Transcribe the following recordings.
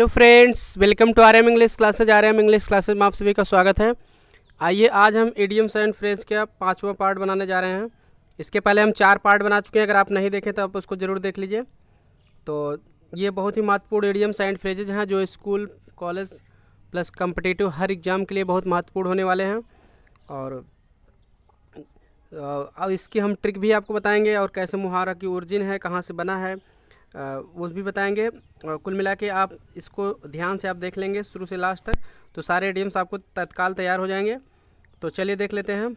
Hello friends, welcome to R M English classes. R M English classes में आप सभी का स्वागत है। आइए आज हम इडियम्स एंड फ्रेज का 5वां पार्ट बनाने जा रहे हैं। इसके पहले हम 4 पार्ट बना चुके हैं। अगर आप नहीं देखें तो आप उसको ज़रूर देख लीजिए। तो ये बहुत ही महत्वपूर्ण इडियम्स एंड फ्रेजेज हैं जो स्कूल, कॉलेज प्लस कम्पिटिटिव हर एग्ज़ाम के लिए बहुत महत्वपूर्ण होने वाले हैं। और अब इसकी हम ट्रिक भी आपको बताएंगे और कैसे मुहावरा की ओरिजिन है, कहाँ से बना है, वो भी बताएंगे। और कुल मिला के आप इसको ध्यान से आप देख लेंगे शुरू से लास्ट तक, तो सारे इडियम्स आपको तत्काल तैयार हो जाएंगे। तो चलिए देख लेते हैं।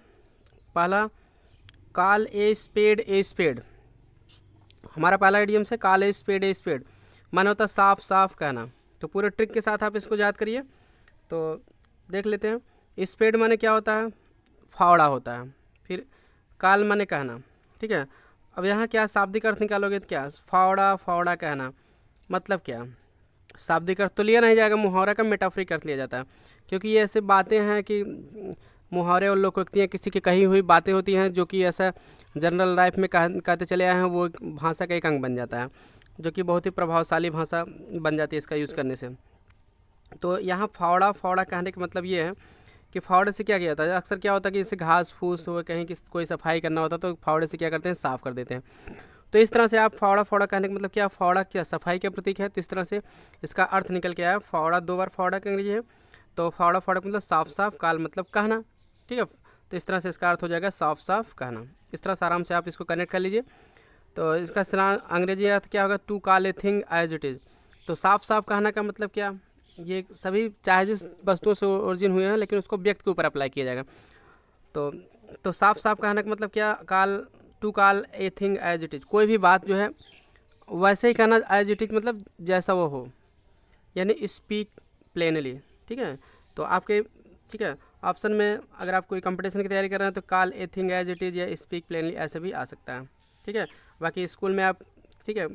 पहला, call a spade a spade. हमारा पहला इडियम्स है call a spade a spade, माने होता है साफ साफ कहना। तो पूरे ट्रिक के साथ आप इसको याद करिए। तो देख लेते हैं। स्पेड माने क्या होता है? फावड़ा होता है। फिर काल माने कहना, ठीक है। अब यहाँ क्या शाब्दिक अर्थ निकालोगे तो क्या? फावड़ा फावड़ा कहना मतलब क्या? शाब्दिक अर्थ तो लिया नहीं जाएगा, मुहावरा का मेटाफरिक अर्थ लिया जाता है। क्योंकि ये ऐसे बातें हैं कि मुहावरे और लोकोक्तियाँ किसी की कही हुई बातें होती हैं जो कि ऐसा जनरल लाइफ में कहते चले आए हैं, वो भाषा का एक अंग बन जाता है, जो कि बहुत ही प्रभावशाली भाषा बन जाती है इसका यूज़ करने से। तो यहाँ फावड़ा फावड़ा कहने का मतलब ये है कि फावड़े से क्या किया जाता है? अक्सर क्या होता है कि जैसे घास फूस हो, कहीं की कोई सफाई करना होता है तो फावड़े से क्या करते हैं? साफ़ कर देते हैं। तो इस तरह से आप फावड़ा फावड़ा कहने का मतलब क्या? फावड़ा क्या सफाई का प्रतीक है, तो इस तरह से इसका अर्थ निकल के आया। फावड़ा 2 बार फावड़ा का अंग्रेजी है, तो फावड़ा फावड़ा मतलब साफ साफ, काल मतलब कहना, ठीक है। तो इस तरह से इसका अर्थ हो जाएगा साफ साफ कहना। इस तरह से आराम से आप इसको कनेक्ट कर लीजिए। तो इसका अंग्रेजी अर्थ क्या होगा? To call a thing as it is. तो साफ साफ कहना का मतलब क्या? ये सभी चाहे जिस वस्तुओं से ओरिजिन हुए हैं, लेकिन उसको व्यक्ति के ऊपर अप्लाई किया जाएगा। तो साफ साफ कहने का मतलब क्या? To call a thing as it is, कोई भी बात जो है वैसे ही कहना, एज इट इज़ मतलब जैसा वो हो, यानी स्पीक प्लेनली, ठीक है। तो आपके, ठीक है, ऑप्शन में अगर आप कोई कंपटीशन की तैयारी कर रहे हैं तो call a thing as it is या स्पीक प्लेनली ऐसे भी आ सकता है, ठीक है। बाकी स्कूल में आप, ठीक है,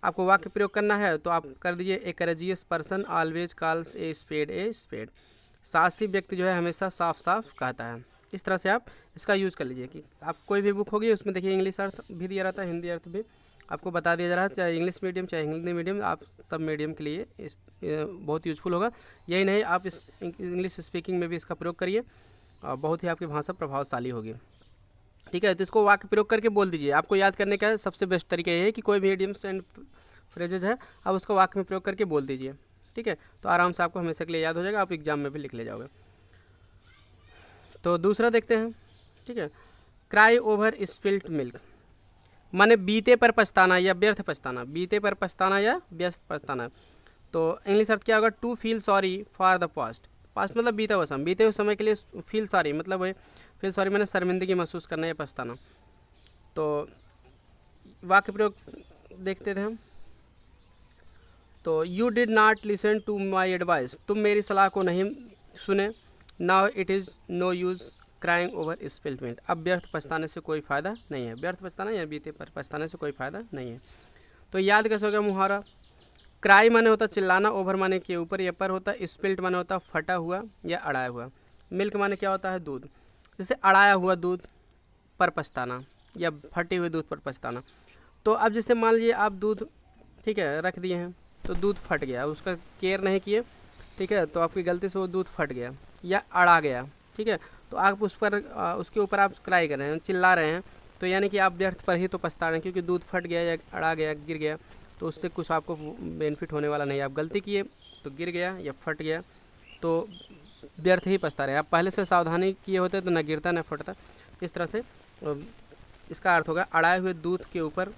आपको वाक्य प्रयोग करना है तो आप कर दीजिए, a courageous person always calls a spade a spade. साहसी व्यक्ति जो है हमेशा साफ साफ कहता है। इस तरह से आप इसका यूज़ कर लीजिए। कि आप कोई भी बुक होगी उसमें देखिए इंग्लिश अर्थ भी दिया रहता है, हिंदी अर्थ भी आपको बता दिया जा रहा है, चाहे इंग्लिश मीडियम चाहे हिंदी मीडियम, आप सब मीडियम के लिए इस बहुत यूजफुल होगा। यही नहीं, आप इस इंग्लिश स्पीकिंग में भी इसका प्रयोग करिए और बहुत ही आपकी भाषा प्रभावशाली होगी, ठीक है। तो इसको वाक्य प्रयोग करके बोल दीजिए। आपको याद करने का सबसे बेस्ट तरीका ये है कि कोई भी इडियम्स एंड फ्रेजेज है आप उसको वाक्य में प्रयोग करके बोल दीजिए, ठीक है। तो आराम से आपको हमेशा के लिए याद हो जाएगा, आप एग्जाम में भी लिख ले जाओगे। तो दूसरा देखते हैं, ठीक है। क्राई ओवर स्पिल्ट मिल्क, माने बीते पर पछताना या व्यर्थ पछताना। बीते पर पछताना या व्यर्थ पछताना। तो इंग्लिश अर्थ क्या होगा? To feel sorry for the past. Past मतलब बीता हुआ समय, बीते हुए समय के लिए फील सॉरी मतलब वही, फील सॉरी मैंने शर्मिंदगी महसूस करना या पछताना। तो वाक्य प्रयोग देखते थे हम। तो you did not listen to my advice, तुम मेरी सलाह को नहीं सुने। Now it is no use crying over spilt milk, अब व्यर्थ पछताने से कोई फ़ायदा नहीं है। व्यर्थ पछताना या बीते पर पछताने से कोई फ़ायदा नहीं है। तो याद कैसे हो गया मुहावरा? क्राई माने होता चिल्लाना, ओवर माने के ऊपर या पर होता, स्पिल्ट माने होता फटा हुआ या अड़ाया हुआ, मिल्क माने क्या होता है? दूध। जैसे अड़ाया हुआ दूध पर पछताना या फटे हुए दूध पर पछताना। तो अब जैसे मान लीजिए आप दूध, ठीक है, रख दिए हैं तो दूध फट गया, उसका केयर नहीं किए, ठीक है, तो आपकी गलती से वो दूध फट गया या अड़ा गया, ठीक है। तो आप उस पर उसके ऊपर आप क्राई कर रहे हैं, चिल्ला रहे हैं, तो यानी कि आप व्यर्थ पर ही तो पछता रहे हैं, क्योंकि दूध फट गया या अड़ा गया, गिर गया, तो उससे कुछ आपको बेनिफिट होने वाला नहीं। आप गलती किए तो गिर गया या फट गया तो व्यर्थ ही पछता रहे। आप पहले से सावधानी किए होते तो न गिरता न फटता। इस तरह से इसका अर्थ होगा अड़ाए हुए दूध के ऊपर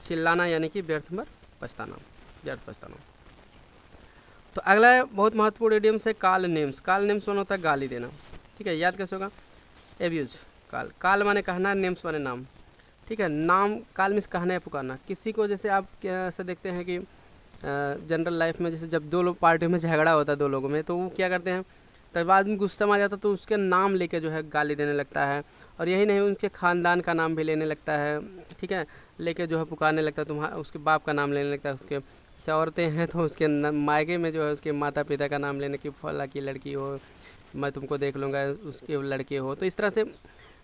चिल्लाना, यानी कि व्यर्थ पर पछताना, व्यर्थ पछताना। तो अगला बहुत महत्वपूर्ण इडियम्स है कॉल नेम्स। कॉल नेम्स माने होता है गाली देना, ठीक है। याद कैसे होगा? एब्यूज काल, काल माने कहना, नेम्स माने नाम, ठीक है। नाम काल मीन्स कहना या पुकारना किसी को। जैसे आप ऐसा देखते हैं कि जनरल लाइफ में जैसे जब दो लोग पार्टियों में झगड़ा होता है दो लोगों में, तो वो क्या करते हैं, तब बाद में गुस्सा में आ जाता तो उसके नाम लेके जो है गाली देने लगता है। और यही नहीं, उनके ख़ानदान का नाम भी लेने लगता है, ठीक है, लेके जो है पुकारने लगता है, तुम्हारा उसके बाप का नाम लेने लगता है। उसके जैसे औरतें हैं तो उसके मायके में जो है उसके माता पिता का नाम लेने की, फला की लड़की हो, मैं तुमको देख लूँगा, उसके लड़के हो। तो इस तरह से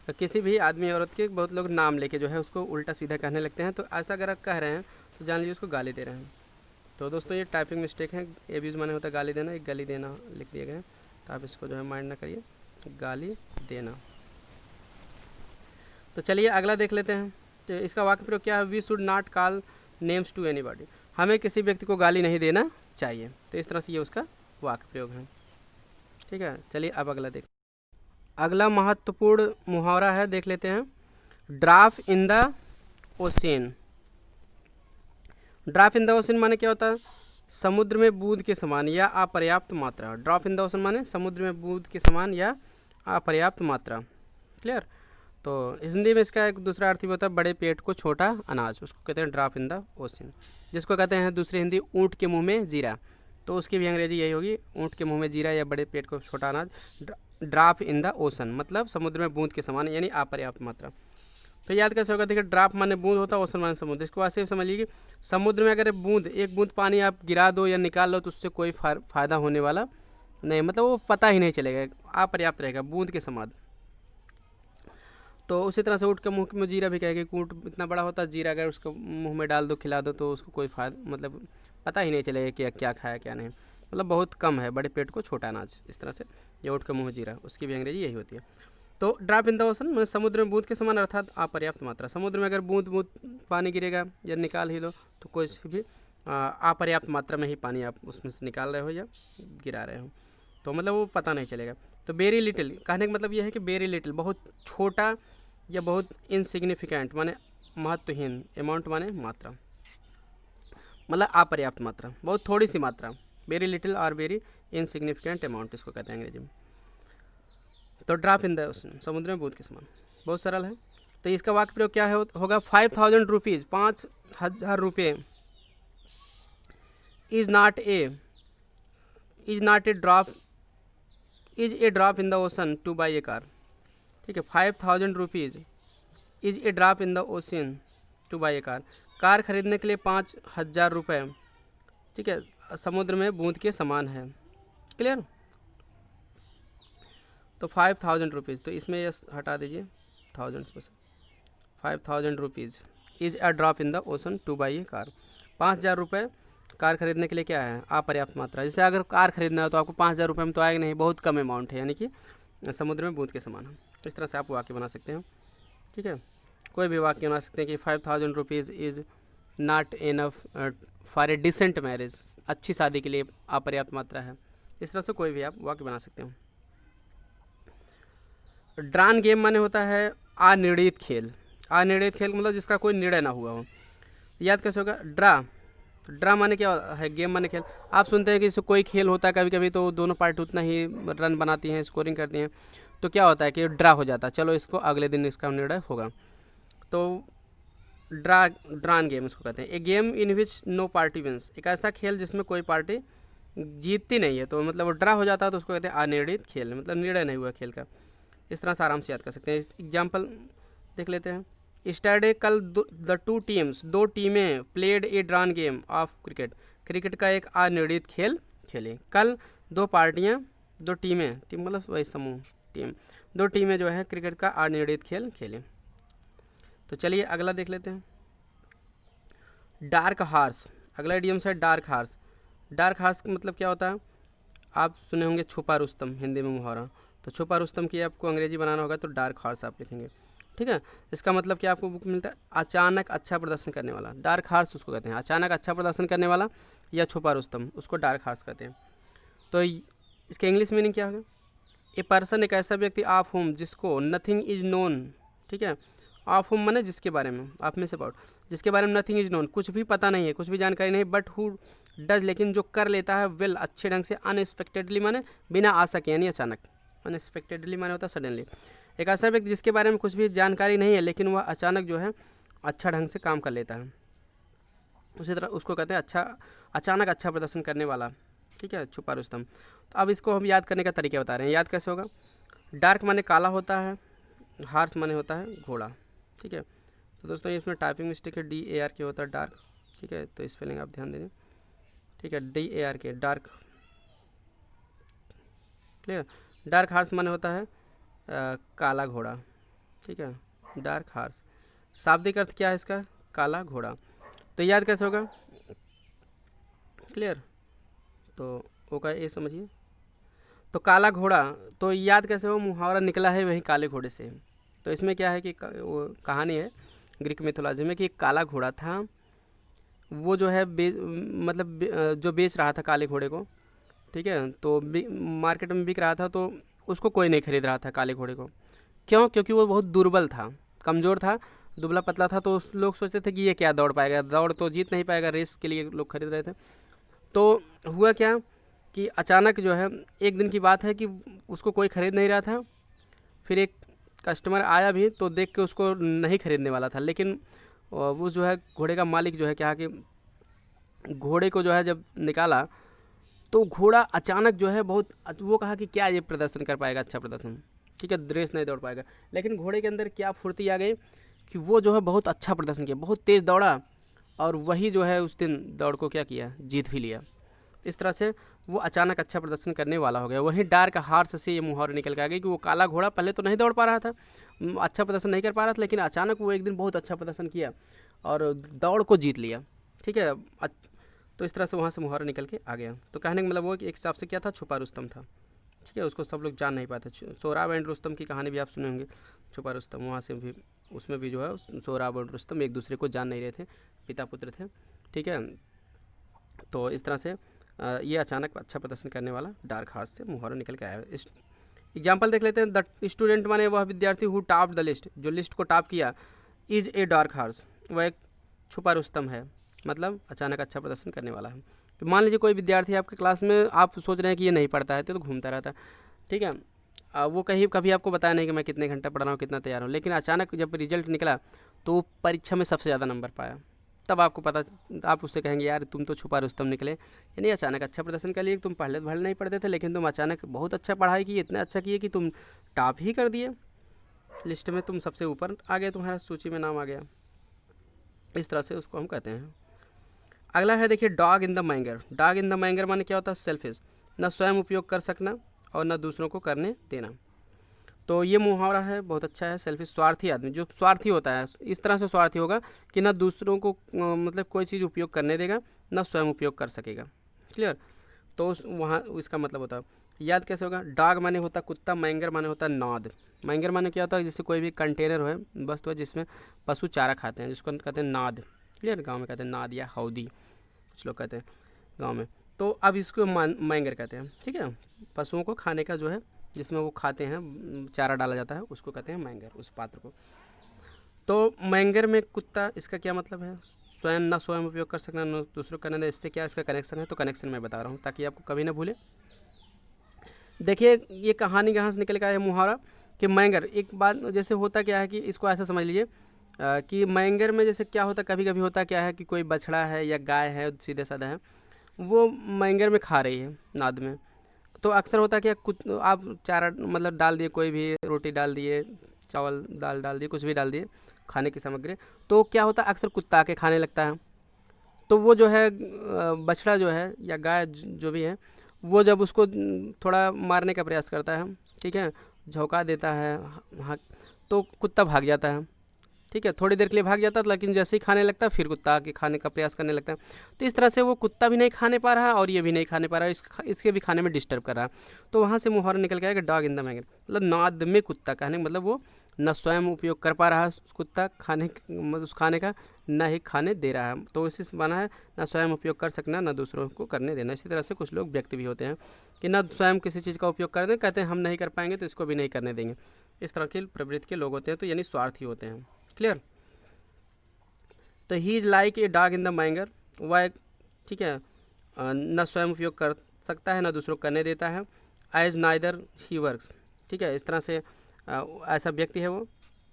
किसी भी आदमी औरत के बहुत लोग नाम लेके जो है उसको उल्टा सीधा कहने लगते हैं। तो ऐसा अगर आप कह रहे हैं तो जान लीजिए उसको गाली दे रहे हैं। तो दोस्तों ये टाइपिंग मिस्टेक है, एब्यूज़ माने होता है गाली देना, एक गाली देना लिख दिया गया है, तो आप इसको जो है माइंड ना करिए, गाली देना। तो चलिए अगला देख लेते हैं। तो इसका वाक्य प्रयोग क्या है, we should not call names to anybody, हमें किसी व्यक्ति को गाली नहीं देना चाहिए। तो इस तरह से ये उसका वाक्य प्रयोग है। ठीक है, चलिए अब अगला देख, अगला महत्वपूर्ण मुहावरा है, देख लेते हैं। Draft in the ocean. Draft in the ocean माने क्या होता है, समुद्र में बूंद के समान या अपर्याप्त मात्रा। ड्रॉप इन द ओशन माने समुद्र में बूंद के समान या अपर्याप्त मात्रा। क्लियर। तो हिंदी में इसका एक दूसरा अर्थ भी होता है बड़े पेट को छोटा अनाज, उसको कहते हैं ड्रॉप इन द ओशन, जिसको कहते हैं दूसरी हिंदी ऊँट के मुंह में जीरा। तो उसकी भी अंग्रेजी यही होगी, ऊँट के मुंह में जीरा या बड़े पेट को छोटा अनाज। ड्रॉप इन द ओशन मतलब समुद्र में बूंद के समान यानी अपर्याप्त मात्रा। तो याद कैसे होगा, देखिए ड्रॉप माने बूंद होता है, ओशन माने समुद्र। इसको ऐसे समझिए कि समुद्र में अगर बूंद, एक बूंद पानी आप गिरा दो या निकाल लो तो उससे कोई फ़ायदा होने वाला नहीं, मतलब वो पता ही नहीं चलेगा, अपर्याप्त रहेगा, बूंद के समान। तो उसी तरह से ऊँट के मुँह में जीरा भी कहेगा कि ऊँट इतना बड़ा होता है, जीरा अगर उसको मुँह में डाल दो, खिला दो तो उसको कोई फ़ायदा, मतलब पता ही नहीं चलेगा कि क्या खाया क्या नहीं, मतलब बहुत कम है, बड़े पेट को छोटा अनाज। इस तरह से ये ऊँट के मुँह में जीरा, उसकी भी अंग्रेजी यही होती है। तो ड्रॉप इन द ओशन मतलब समुद्र में बूंद के समान अर्थात अपर्याप्त मात्रा। समुद्र में अगर बूंद बूंद पानी गिरेगा या निकाल ही लो तो कोई भी अपर्याप्त मात्रा में ही पानी आप उसमें से निकाल रहे हो या गिरा रहे हो, तो मतलब वो पता नहीं चलेगा। तो वेरी लिटिल कहने का मतलब यह है कि वेरी लिटिल बहुत छोटा या बहुत इनसिग्निफिकेंट माने महत्वहीन, अमाउंट माने मात्रा, मतलब अपर्याप्त मात्रा, बहुत थोड़ी सी मात्रा। वेरी लिटिल और वेरी इनसिग्निफिकेंट अमाउंट इसको कहते हैं अंग्रेजी में। तो ड्रॉप इन द ओशन समुद्र में बूंद के समान, बहुत सरल है। तो इसका वाक्य प्रयोग क्या है होगा, 5000 रुपीज़ 5000 रुपये is not a drop in the ocean two by A car. ठीक है, 5000 rupees is a drop in the ocean two by A car, car खरीदने के लिए 5000 रुपये, ठीक है, समुद्र में बूंद के समान है। क्लियर। तो 5000 रुपीज़, तो इसमें ये हटा दीजिए थाउजेंड्स में से, 5000 rupees is a drop in the ocean two by A car. 5000 रुपये कार खरीदने के लिए क्या है, अपर्याप्त मात्रा। जैसे अगर कार खरीदना है तो आपको 5000 रुपये में तो आएगा नहीं, बहुत कम अमाउंट है, यानी कि समुद्र में बूंद के समान है। इस तरह से आप वाक्य बना सकते हैं। ठीक है, कोई भी वाक्य बना सकते हैं कि 5000 rupees is not enough for a decent marriage, अच्छी शादी के लिए अपर्याप्त मात्रा है। इस तरह से कोई भी आप वाक्य बना सकते हैं। ड्रान गेम माने होता है अनिर्णित खेल। अनिर्णित खेल मतलब जिसका कोई निर्णय ना हुआ हो। याद कैसे होगा, ड्रा माने क्या है, गेम माने खेल। आप सुनते हैं कि इससे कोई खेल होता है कभी कभी तो दोनों पार्टी उतना ही रन बनाती हैं, स्कोरिंग करती हैं, तो क्या होता है कि ड्रा हो जाता है, चलो इसको अगले दिन इसका निर्णय होगा। तो ड्रान गेम इसको कहते हैं। A game in which no party wins, एक ऐसा खेल जिसमें कोई पार्टी जीतती नहीं है, तो मतलब वो ड्रा हो जाता है तो उसको कहते हैं अनिर्णित खेल, मतलब निर्णय नहीं हुआ खेल का। इस तरह से आराम से याद कर सकते हैं। एग्जाम्पल देख लेते हैं। स्टरडे कल द टू टीम्स, दो टीमें played a drawn game of cricket, cricket का एक अनिर्णित खेल खेले। कल दो पार्टियां, दो टीमें, टीम मतलब वही समूह, टीम, दो टीमें जो है क्रिकेट का अनिर्णित खेल खेले। तो चलिए अगला देख लेते हैं। डार्क हार्स, अगला इडियम्स है डार्क हार्स। डार्क हार्स का मतलब क्या होता है, आप सुने होंगे छुपा रुस्तम, हिंदी में मुहावरा। तो छुपा रुस्तम की आपको अंग्रेजी बनाना होगा तो डार्क हार्स आप लिखेंगे। ठीक है, इसका मतलब क्या आपको बुक मिलता है, अचानक अच्छा प्रदर्शन करने वाला, डार्क हार्स उसको कहते हैं। अचानक अच्छा प्रदर्शन करने वाला या छुपा रुस्तम, उसको डार्क हार्स कहते हैं। तो इसके इंग्लिश मीनिंग क्या होगा, ए पर्सन एक ऐसा व्यक्ति, ऑफ होम जिसको नथिंग इज नोन। ठीक है, ऑफ होम माने जिसके बारे में, आप में से अबाउट, जिसके बारे में नथिंग इज नोन, कुछ भी पता नहीं है, कुछ भी जानकारी नहीं, बट हु डज लेकिन जो कर लेता है, वेल अच्छे ढंग से, अनएक्सपेक्टेडली माने बिना आशा के यानी अचानक, अनएक्सपेक्टेडली माने होता है सडनली। एक ऐसा व्यक्ति जिसके बारे में कुछ भी जानकारी नहीं है लेकिन वह अचानक जो है अच्छा ढंग से काम कर लेता है, उसी तरह उसको कहते हैं अचानक अच्छा प्रदर्शन करने वाला। ठीक है, छुपा रुस्तम। तो अब इसको हम याद करने का तरीका बता रहे हैं। याद कैसे होगा, डार्क माने काला होता है, हार्स माने होता है घोड़ा। ठीक है, तो दोस्तों इसमें टाइपिंग मिस्टेक है, DARK होता है डार्क। ठीक है, तो स्पेलिंग आप ध्यान दीजिए। ठीक है, DARK dark. Clear. Dark horse माने होता है काला घोड़ा। ठीक है, डार्क हार्स, शाब्दिक अर्थ क्या है इसका, काला घोड़ा। तो याद कैसे होगा, क्लियर। तो वो का ये समझिए। तो काला घोड़ा, तो याद कैसे हो, मुहावरा निकला है वही काले घोड़े से। तो इसमें क्या है कि वो कहानी है ग्रीक मिथोलॉजी में कि एक काला घोड़ा था, वो जो है जो बेच रहा था काले घोड़े को, ठीक है। तो मार्केट में बिक रहा था, तो उसको कोई नहीं खरीद रहा था काले घोड़े को। क्यों? क्योंकि वो बहुत दुर्बल था, कमज़ोर था, दुबला पतला था। तो लोग सोचते थे कि ये क्या दौड़ पाएगा, दौड़ तो जीत नहीं पाएगा, रेस के लिए लोग खरीद रहे थे। तो हुआ क्या कि अचानक जो है, एक दिन की बात है कि उसको कोई ख़रीद नहीं रहा था। फिर एक कस्टमर आया भी, तो देख के उसको नहीं खरीदने वाला था। लेकिन वो जो है घोड़े का मालिक जो है क्या कि घोड़े को जो है जब निकाला, तो घोड़ा अचानक जो है बहुत, वो कहा कि क्या ये प्रदर्शन कर पाएगा, अच्छा प्रदर्शन, ठीक है, रेस नहीं दौड़ पाएगा। लेकिन घोड़े के अंदर क्या फुर्ती आ गई कि वो जो है बहुत अच्छा प्रदर्शन किया, बहुत तेज़ दौड़ा, और वही जो है उस दिन दौड़ को क्या किया, जीत भी लिया। इस तरह से वो अचानक अच्छा प्रदर्शन करने वाला हो गया। वहीं डार्क हार्स से ये मुहावरे निकल के आ गए कि वो काला घोड़ा पहले तो नहीं दौड़ पा रहा था, अच्छा प्रदर्शन नहीं कर पा रहा था, लेकिन अचानक वो एक दिन बहुत अच्छा प्रदर्शन किया और दौड़ को जीत लिया, ठीक है। तो इस तरह से वहाँ से मुहावरा निकल के आ गया। तो कहने का मतलब वो कि एक हिसाब से क्या था, छुपा रुस्तम था, ठीक है। उसको सब लोग जान नहीं पाते। सोहराब एंड रुस्तम की कहानी भी आप सुने होंगे, छुपा रुस्तम, वहाँ से भी, उसमें भी जो है सोहराब और रुस्तम एक दूसरे को जान नहीं रहे थे, पिता पुत्र थे, ठीक है। तो इस तरह से ये अचानक अच्छा प्रदर्शन करने वाला डार्क हार्स से मुहावरा निकल के आया है। इस एग्जाम्पल देख लेते हैं। द स्टूडेंट माने वह विद्यार्थी हु टॉप द लिस्ट, जो लिस्ट को टॉप किया, इज ए डार्क हार्स, वह एक छुपा रुस्तम है, मतलब अचानक अच्छा प्रदर्शन करने वाला है। तो मान लीजिए कोई विद्यार्थी आपके क्लास में, आप सोच रहे हैं कि ये नहीं पढ़ता है, तो घूमता रहता है, ठीक है। वो कभी आपको बताया नहीं कि मैं कितने घंटा पढ़ रहा हूँ, कितना तैयार हूँ, लेकिन अचानक जब रिजल्ट निकला तो वो परीक्षा में सबसे ज़्यादा नंबर पाया। तब आपको पता, आप उससे कहेंगे यार तुम तो छुपा रुस्तम निकले, यानी अचानक अच्छा प्रदर्शन कर लिए। तुम पहले भले नहीं पढ़ते थे, लेकिन तुम अचानक बहुत अच्छा पढ़ाई की, इतना अच्छा किए कि तुम टॉप ही कर दिए, लिस्ट में तुम सबसे ऊपर आ गए, तुम्हारा सूची में नाम आ गया। इस तरह से उसको हम कहते हैं। अगला है देखिए, dog in the manger. Dog in the manger माने क्या होता है, सेल्फिश, न स्वयं उपयोग कर सकना और न दूसरों को करने देना। तो ये मुहावरा है, बहुत अच्छा है। सेल्फिश, स्वार्थी आदमी, जो स्वार्थी होता है, इस तरह से स्वार्थी होगा कि ना दूसरों को मतलब कोई चीज़ उपयोग करने देगा, ना स्वयं उपयोग कर सकेगा, क्लियर। तो वहाँ इसका मतलब होता है, याद कैसे होगा, डॉग माने होता कुत्ता, मैंगर माने होता नाद। मैंगर माने क्या होता है, जैसे कोई भी कंटेनर है, वस्तु है जिसमें पशु चारा खाते हैं, जिसको कहते हैं नाद, क्लियर। गाँव में कहते हैं नाद या हौदी, कुछ लोग कहते हैं गाँव में। तो अब इसको मैंगर कहते हैं, ठीक है। पशुओं को खाने का जो है, जिसमें वो खाते हैं, चारा डाला जाता है, उसको कहते हैं मैंगर, उस पात्र को। तो मैंगर में कुत्ता, इसका क्या मतलब है, स्वयं, ना स्वयं उपयोग कर सकना, न दूसरों को करने दें। इससे क्या इसका कनेक्शन है, तो कनेक्शन मैं बता रहा हूँ ताकि आपको कभी ना भूले। देखिए ये कहानी कहाँ से निकल के आया मुहावरा कि मैंगर, एक बात जैसे होता क्या है कि इसको ऐसा समझ लीजिए कि मैंगर में जैसे क्या होता, कभी कभी होता क्या है कि कोई बछड़ा है या गाय है, सीधे साधा है, वो मैंगर में खा रही है, नाद में। तो अक्सर होता क्या, कुछ आप चारा मतलब डाल दिए, कोई भी रोटी डाल दिए, चावल दाल डाल दिए, कुछ भी डाल दिए खाने की सामग्री, तो क्या होता है, अक्सर कुत्ता आके खाने लगता है। तो वो जो है बछड़ा जो है या गाय जो भी है, वो जब उसको थोड़ा मारने का प्रयास करता है, ठीक है, झोंका देता है, हाँ, तो कुत्ता भाग जाता है, ठीक है, थोड़ी देर के लिए भाग जाता है, लेकिन जैसे ही खाने लगता है फिर कुत्ता आके खाने का प्रयास करने लगता है। तो इस तरह से वो कुत्ता भी नहीं खाने पा रहा है और ये भी नहीं खाने पा रहा है, इसके भी खाने में डिस्टर्ब कर रहा है। तो वहाँ से मुहावरा निकल के आएगा डॉग इन द मैंगर, मतलब नाद में कुत्ता, कहने का मतलब वो न स्वयं उपयोग कर पा रहा है कुत्ता खाने, मतलब उस खाने का, न ही खाने दे रहा है। तो इसी से बना है, न स्वयं उपयोग कर सकना, न दूसरों को करने देना। इसी तरह से कुछ लोग व्यक्ति भी होते हैं कि न स्वयं किसी चीज़ का उपयोग कर दें, कहते हैं हम नहीं कर पाएंगे तो इसको भी नहीं करने देंगे। इस तरह के प्रवृत्ति के लोग होते हैं, तो यानी स्वार्थी होते हैं, क्लियर। तो he is like a dog in the manger, वह ठीक है न स्वयं उपयोग कर सकता है, न दूसरों को करने देता है। एज नाइदर ही वर्क्स, ठीक है, इस तरह से ऐसा व्यक्ति है वो,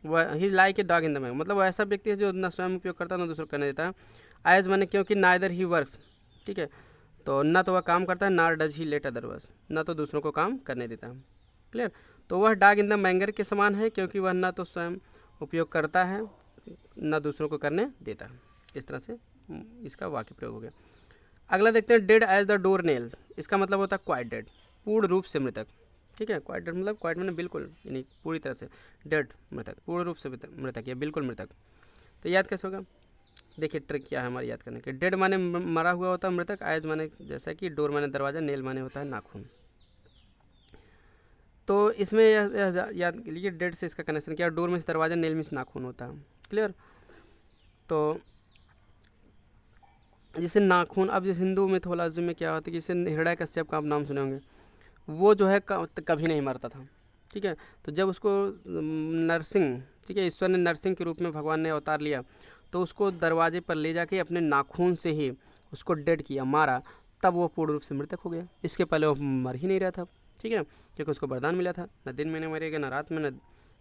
वह ही like a dog in the manger, मतलब वो ऐसा व्यक्ति है जो न स्वयं उपयोग करता है, न दूसरों को करने देता है। एज माने क्योंकि नाइदर ही वर्क्स, ठीक है, तो न तो वह काम करता है, नार डज ही लेट अदरवर्स, न तो दूसरों को काम करने देता है, क्लियर। तो वह डॉग इन द मैंगर के समान है, क्योंकि वह न तो स्वयं उपयोग करता है, न दूसरों को करने देता है। इस तरह से इसका वाक्य प्रयोग हो गया। अगला देखते हैं, dead as the door nail. इसका मतलब होता है क्वाइट डेड, पूर्ण रूप से मृतक, ठीक है। क्वाइट डेड मतलब क्वाइट मैंने बिल्कुल, यानी पूरी तरह से, डेड मृतक, पूर्ण रूप से मृतक या बिल्कुल मृतक। तो याद कैसे होगा, देखिए ट्रिक क्या है हमारी याद करने की। डेड माने मरा हुआ होता है मृतक, एज माने जैसा कि, डोर माने दरवाजा, नेल माने होता है नाखून। तो इसमें याद लीजिए डेड से इसका कनेक्शन क्या, डोर में से दरवाजा, नेल में से नाखून होता है। क्लियर। तो जैसे नाखून, अब जैसे हिंदू मिथोलॉजी में क्या होता है कि जैसे हिरण्यकश्यप का आप नाम सुने होंगे, वो जो है कभी नहीं मरता था। ठीक है। तो जब उसको नरसिंह, ठीक है, ईश्वर ने नरसिंह के रूप में भगवान ने अवतार लिया, तो उसको दरवाजे पर ले जाके अपने नाखून से ही उसको डेड किया, मारा, तब वो पूर्ण रूप से मृतक हो गया। इसके पहले वो मर ही नहीं रहा था। ठीक है, क्योंकि उसको वरदान मिला था, न दिन में नहीं मरेगा, न रात में, न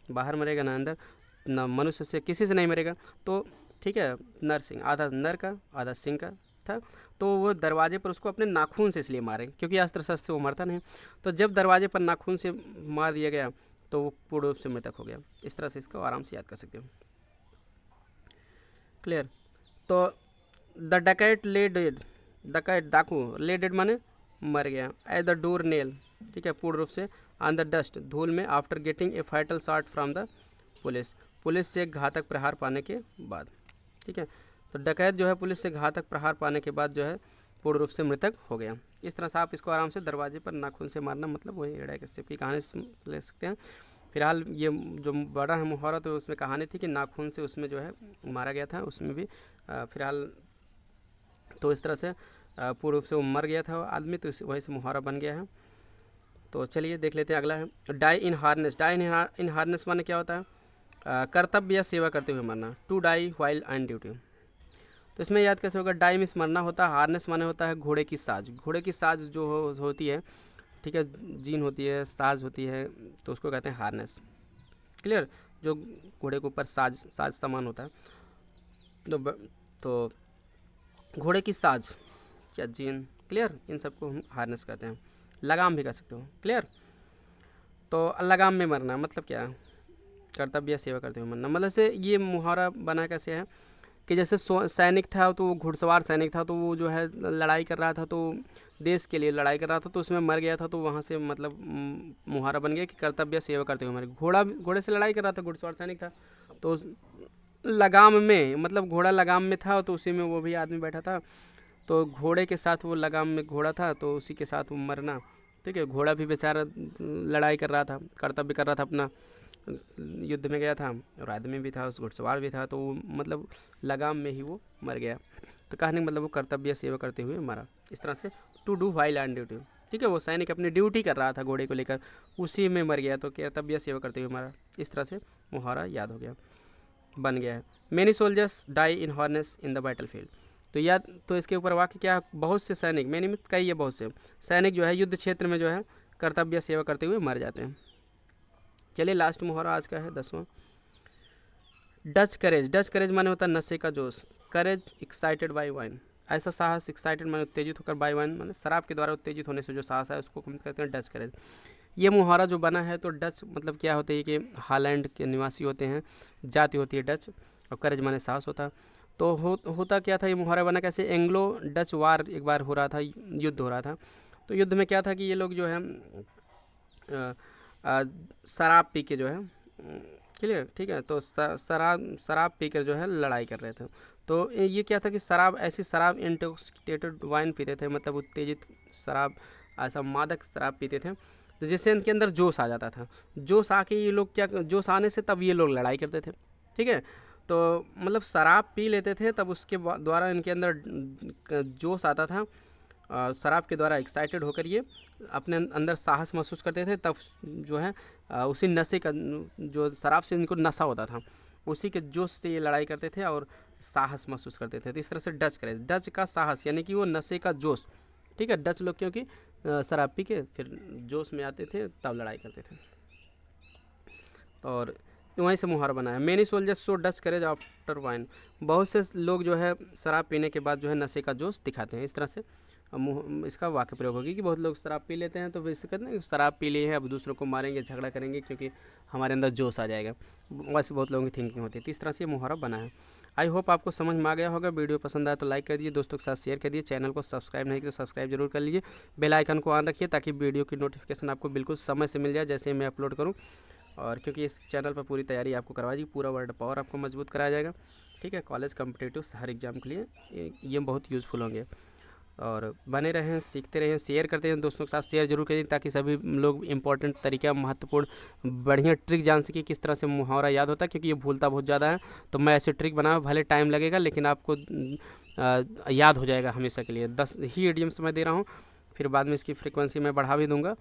बाहर मरेगा, न अंदर, न मनुष्य से किसी से नहीं मरेगा। तो ठीक है, नरसिंह आधा नर का आधा सिंह का था, तो वो दरवाजे पर उसको अपने नाखून से इसलिए मारे क्योंकि अस्त्र शस्त्र से वो मरता नहीं। तो जब दरवाजे पर नाखून से मार दिया गया तो वो पूर्ण रूप से मृतक हो गया। इस तरह से इसको आराम से याद कर सकते हो। क्लियर। तो द डकैट ले डेड, डकैट डाकू, ले डेड माने मर गया, एट द डोर नेल, ठीक है, पूर्ण रूप से, ऑन द डस्ट, धूल में, after getting a fatal shot from the police, police से घातक प्रहार पाने के बाद। ठीक है, तो डकैत जो है पुलिस से घातक प्रहार पाने के बाद जो है पूर्ण रूप से मृतक हो गया। इस तरह से आप इसको आराम से दरवाजे पर नाखून से मारना मतलब वही हिरण्यकश्यप की कहानी ले सकते हैं। फिलहाल ये जो बड़ा है मुहावरा, तो उसमें कहानी थी कि नाखून से उसमें जो है मारा गया था, उसमें भी फिलहाल तो इस तरह से पूर्ण रूप से वो मर गया था आदमी, तो वहीं से मुहावरा बन गया है। तो चलिए देख लेते हैं अगला है die in harness. Die in harness माने क्या होता है, कर्तव्य या सेवा करते हुए मरना, to die while on duty. तो इसमें याद कैसे होगा, डाई मिस मरना होता है, हार्नेस माने होता है घोड़े की साज, घोड़े की साज जो होती है, ठीक है, जीन होती है, साज होती है, तो उसको कहते हैं हार्नेस। क्लियर, जो घोड़े के ऊपर साज सामान होता है, तो घोड़े की साज क्या जीन, क्लियर, इन सबको हम हार्नेस कहते हैं। लगाम भी कह सकते हो। क्लियर। तो लगाम में मरना मतलब क्या है, कर्तव्य सेवा करते हुए मरना। मतलब से ये मुहावरा बना कैसे है कि जैसे सैनिक था, तो वो घुड़सवार सैनिक था, तो वो जो है लड़ाई कर रहा था, तो देश के लिए लड़ाई कर रहा था, तो उसमें मर गया था, तो वहाँ से मतलब मुहावरा बन गया कि कर्तव्य सेवा करते हुए मर। घोड़े से लड़ाई कर रहा था, घुड़सवार सैनिक था, तो लगाम में मतलब घोड़ा लगाम में था, तो उसी में वो भी आदमी बैठा था, तो घोड़े के साथ वो लगाम में घोड़ा था, तो उसी के साथ वो मरना। ठीक है, घोड़ा भी बेचारा लड़ाई कर रहा था, कर्तव्य कर रहा था अपना, युद्ध में गया था, और आदमी भी था, उस घुड़सवार भी था, तो वो मतलब लगाम में ही वो मर गया। तो कहने का मतलब वो कर्तव्य सेवा करते हुए मरा। इस तरह से to do while on duty, ठीक है, वो सैनिक अपनी ड्यूटी कर रहा था घोड़े को लेकर, उसी में मर गया, तो कर्तव्य सेवा करते हुए मरा। इस तरह से मुहावरा याद हो गया, बन गया है। Many soldiers die in harness in the battle field. तो याद, तो इसके ऊपर वाक्य क्या है, बहुत से सैनिक, मैंने में कई है, बहुत से सैनिक जो है युद्ध क्षेत्र में जो है कर्तव्य सेवा करते हुए मर जाते हैं। चलिए लास्ट मुहावरा आज का है 10वां, डच करेज। डच करेज माने होता है नशे का जोश, करेज एक्साइटेड बाय वाइन, ऐसा साहस, एक्साइटेड माने उत्तेजित होकर, बाय वाइन माने शराब के द्वारा उत्तेजित होने से जो साहस है उसको कहते हैं डच करेज। ये मुहावरा जो बना है, तो डच मतलब क्या होता है कि हॉलैंड के निवासी होते हैं, जाति होती है डच, और करेज माने साहस होता है। तो होता क्या था, ये मुहावरा बना कैसे, एंग्लो डच वार एक बार हो रहा था, युद्ध हो रहा था। तो युद्ध में क्या था कि ये लोग जो है शराब पी के जो है, क्लियर, ठीक है, तो शराब पी कर जो है लड़ाई कर रहे थे। तो ये क्या था कि शराब, ऐसी शराब इंटॉक्सिकेटेड वाइन पीते थे, मतलब उत्तेजित शराब, ऐसा मादक शराब पीते थे, तो जिससे इनके अंदर जोश आ जाता था। जोश आके ये लोग क्या, जोश आने से तब ये लोग लड़ाई करते थे। ठीक है, तो मतलब शराब पी लेते थे, तब उसके द्वारा इनके अंदर जोश आता था, शराब के द्वारा एक्साइटेड होकर ये अपने अंदर साहस महसूस करते थे, तब जो है उसी नशे का, जो शराब से इनको नशा होता था, उसी के जोश से ये लड़ाई करते थे और साहस महसूस करते थे। तो इस तरह से डच करेज, डच का साहस यानी कि वो नशे का जोश। ठीक है, डच लोग क्योंकि शराब पी के फिर जोश में आते थे, तब लड़ाई करते थे, और वहीं से मुहावरा बना है। मेनी सोल्जर्स शो डच करेज आफ्टर वाइन, बहुत से लोग जो है शराब पीने के बाद जो है नशे का जोश दिखाते हैं। इस तरह से इसका वाक्य प्रयोग होगी कि बहुत लोग शराब पी लेते हैं, तो वैसे कहते हैं शराब पी लिए हैं, अब दूसरों को मारेंगे, झगड़ा करेंगे, क्योंकि हमारे अंदर जोश आ जाएगा। वैसे बहुत लोगों की थिंकिंग होती है। तो इस तरह से ये मुहावरा बना है। आई होप आपको समझ में आ गया होगा। वीडियो पसंद आया तो लाइक कर दीजिए, दोस्तों के साथ शेयर कर दीजिए, चैनल को सब्सक्राइब नहीं किया तो सब्सक्राइब जरूर कर लीजिए, बेल आइकन को ऑन रखिए ताकि वीडियो की नोटिफिकेशन आपको बिल्कुल समय से मिल जाए जैसे मैं अपलोड करूँ। और क्योंकि इस चैनल पर पूरी तैयारी आपको करवा दी, पूरा वर्ड पावर आपको मजबूत कराया जाएगा। ठीक है, कॉलेज कॉम्पिटिटिव हर एग्ज़ाम के लिए ये बहुत यूज़फुल होंगे। और बने रहें, सीखते रहें, शेयर करते हैं दोस्तों के साथ, शेयर जरूर करें ताकि सभी लोग इंपॉर्टेंट तरीका, महत्वपूर्ण बढ़िया ट्रिक जान सके किस तरह से मुहावरा याद होता है, क्योंकि ये भूलता बहुत ज़्यादा है। तो मैं ऐसे ट्रिक बनाया, भले टाइम लगेगा लेकिन आपको याद हो जाएगा हमेशा के लिए। 10 ही इडियम्स मैं दे रहा हूँ, फिर बाद में इसकी फ्रिक्वेंसी मैं बढ़ा भी दूंगा,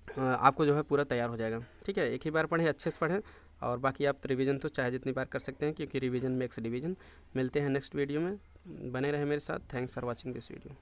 आपको जो है पूरा तैयार हो जाएगा। ठीक है, एक ही बार पढ़ें, अच्छे से पढ़ें, और बाकी आप रिवीजन तो चाहे जितनी बार कर सकते हैं, क्योंकि रिवीजन मेक्स डिवीजन। मिलते हैं नेक्स्ट वीडियो में, बने रहे मेरे साथ। Thanks for watching this video.